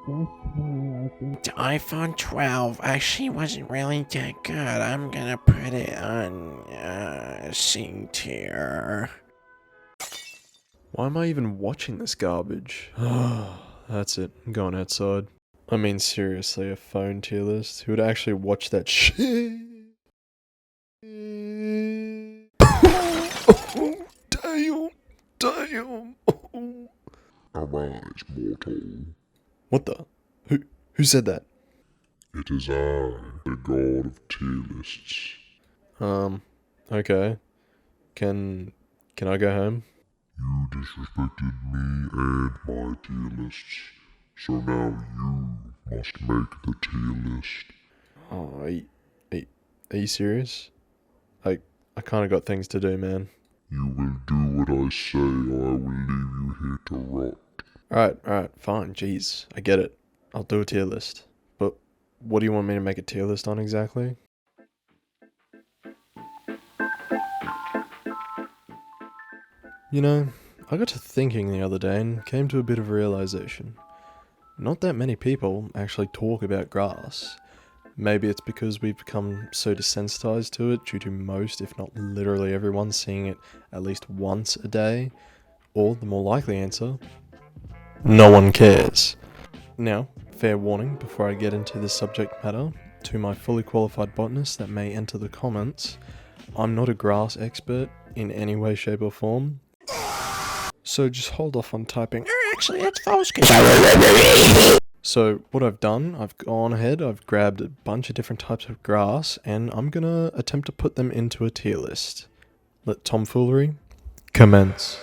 The iPhone 12 actually wasn't really that good. I'm gonna put it on C tier. Why am I even watching this garbage? That's it. I'm going outside. I mean, seriously, a phone tier list? Who would actually watch that shit? Damn. Damn. Arise, mortal. What the? Who said that? It is I, the god of tier lists. Okay. Can I go home? You disrespected me and my tier lists, so now you must make the tier list. Oh, are you serious? I kinda got things to do, man. You will do what I say, or I will leave you here to rot. Alright, fine, jeez. I get it. I'll do a tier list. But what do you want me to make a tier list on exactly? You know, I got to thinking the other day and came to a bit of a realization. Not that many people actually talk about grass. Maybe it's because we've become so desensitized to it due to most, if not literally everyone, seeing it at least once a day. Or the more likely answer, no one cares. Now, fair warning before I get into this subject matter, to my fully qualified botanists that may enter the comments, I'm not a grass expert in any way, shape or form. So just hold off on typing, actually it's false. So what I've done, I've gone ahead, I've grabbed a bunch of different types of grass, and I'm gonna attempt to put them into a tier list. Let tomfoolery commence.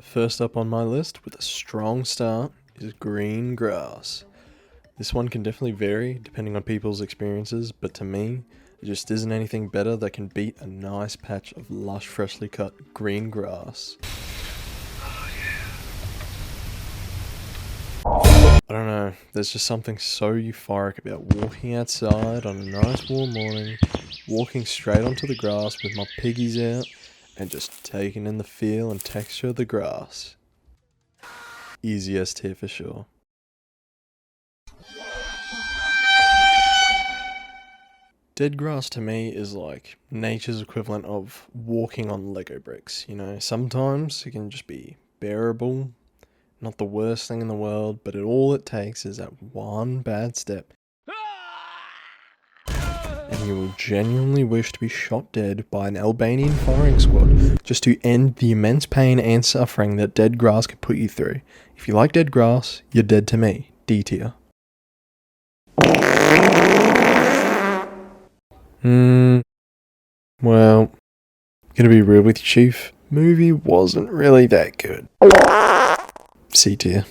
First up on my list, with a strong start, is green grass. This one can definitely vary depending on people's experiences, but to me, there just isn't anything better that can beat a nice patch of lush, freshly cut green grass. I don't know, there's just something so euphoric about walking outside on a nice warm morning, walking straight onto the grass with my piggies out, and just taking in the feel and texture of the grass. Easy S tier for sure. Dead grass to me is like nature's equivalent of walking on Lego bricks, you know. Sometimes it can just be bearable, not the worst thing in the world, but all it takes is that one bad step. And you will genuinely wish to be shot dead by an Albanian firing squad just to end the immense pain and suffering that dead grass can put you through. If you like dead grass, you're dead to me. D tier. Well, gonna be real with you, Chief. Movie wasn't really that good. C tier.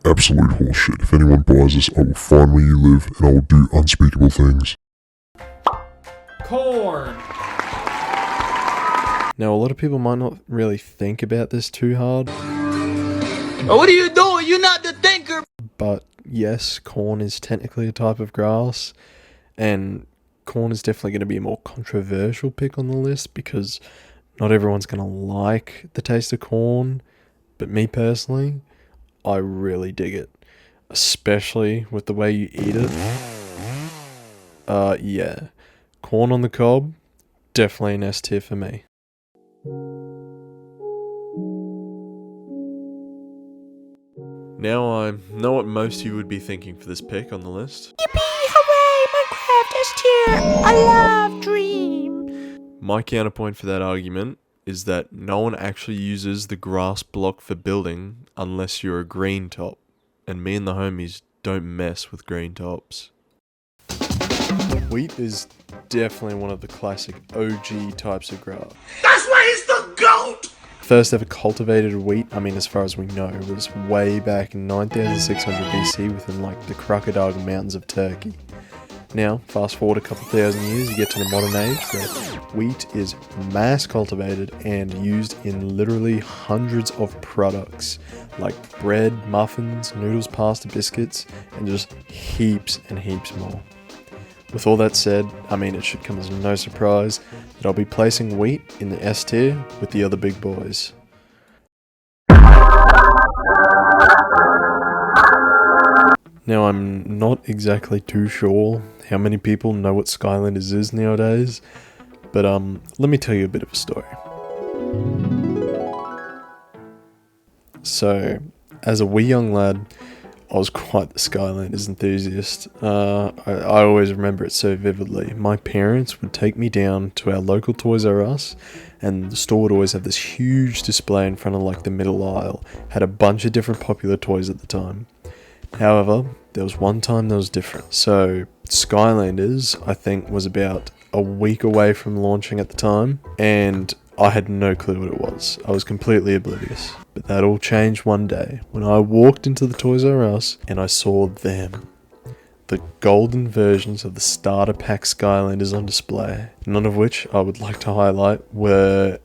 Absolute horseshit. If anyone buys this, I will find where you live and I will do unspeakable things. Corn! Now, a lot of people might not really think about this too hard. What are you doing? You're not the thinker! But yes, corn is technically a type of grass, and corn is definitely going to be a more controversial pick on the list because not everyone's going to like the taste of corn, but me personally, I really dig it, especially with the way you eat it. Yeah, corn on the cob, definitely an S tier for me. Now I know what most of you would be thinking for this pick on the list. Yippee! Hooray! Minecraft S tier! I love Dream! My counterpoint for that argument is that no one actually uses the grass block for building unless you're a green top, and me and the homies don't mess with green tops. Wheat is definitely one of the classic OG types of grass. That's why he's the GOAT! First ever cultivated wheat, I mean as far as we know, was way back in 9600 BC within like the Crocodile Mountains of Turkey. Now, fast forward a couple thousand years, you get to the modern age where wheat is mass cultivated and used in literally hundreds of products like bread, muffins, noodles, pasta, biscuits, and just heaps and heaps more. With all that said, I mean, it should come as no surprise that I'll be placing wheat in the S tier with the other big boys. Now, I'm not exactly too sure how many people know what Skylanders is nowadays, but let me tell you a bit of a story. So, as a wee young lad, I was quite the Skylanders enthusiast. I always remember it so vividly. My parents would take me down to our local Toys R Us, and the store would always have this huge display in front of like the middle aisle. Had a bunch of different popular toys at the time. However, there was one time that was different. So, Skylanders, I think, was about a week away from launching at the time, and I had no clue what it was. I was completely oblivious. But that all changed one day when I walked into the Toys R Us and I saw them. The golden versions of the starter pack Skylanders on display. None of which I would like to highlight were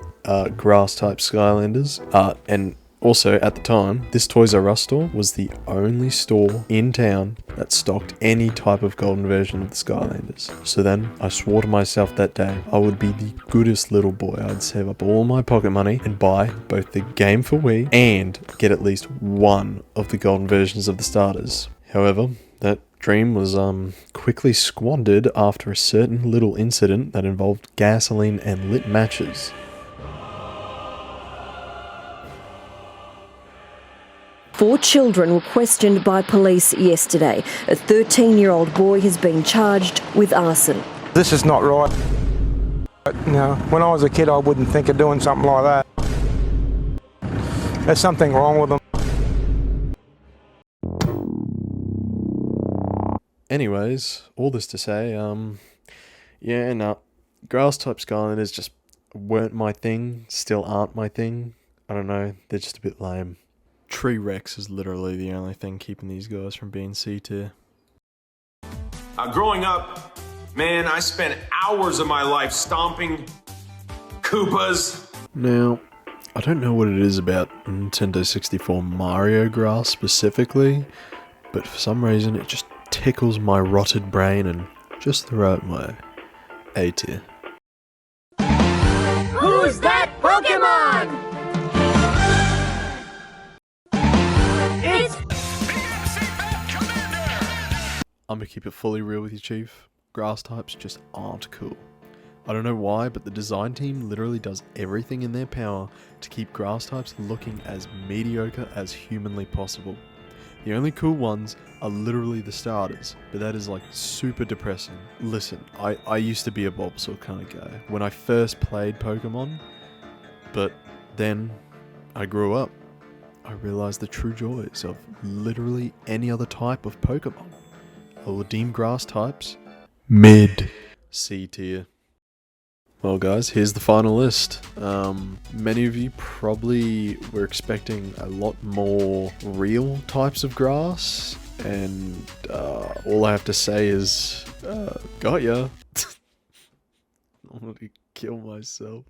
grass type Skylanders. And also, at the time, this Toys R Us store was the only store in town that stocked any type of golden version of the Skylanders. So then, I swore to myself that day I would be the goodest little boy. I'd save up all my pocket money and buy both the game for Wii and get at least one of the golden versions of the starters. However, that dream was quickly squandered after a certain little incident that involved gasoline and lit matches. Four children were questioned by police yesterday. A 13-year-old boy has been charged with arson. This is not right. No, when I was a kid, I wouldn't think of doing something like that. There's something wrong with them. Anyways, all this to say, grass type Skylanders just weren't my thing, still aren't my thing. I don't know, they're just a bit lame. Tree Rex is literally the only thing keeping these guys from being C tier. Growing up, man, I spent hours of my life stomping Koopas. Now, I don't know what it is about Nintendo 64 Mario grass specifically, but for some reason it just tickles my rotted brain in just the right way. A tier. Who's that Pokemon? I'm gonna keep it fully real with you, Chief. Grass types just aren't cool. I don't know why, but the design team literally does everything in their power to keep grass types looking as mediocre as humanly possible. The only cool ones are literally the starters, but that is like super depressing. Listen, I used to be a Bulbasaur kind of guy when I first played Pokemon, but then I grew up. I realized the true joys of literally any other type of Pokemon. I will deem grass types mid C tier. Well guys, here's the final list. Many of you probably were expecting a lot more real types of grass, and all I have to say is, got ya. I'm gonna kill myself.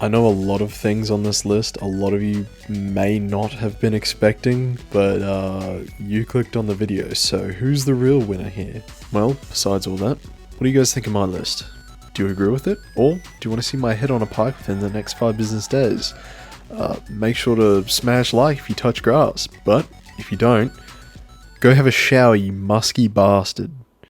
I know a lot of things on this list a lot of you may not have been expecting, but you clicked on the video, so who's the real winner here? Well, besides all that, what do you guys think of my list? Do you agree with it? Or do you want to see my head on a pike within the next 5 business days? Make sure to smash like if you touch grass, but if you don't, go have a shower, you musky bastard.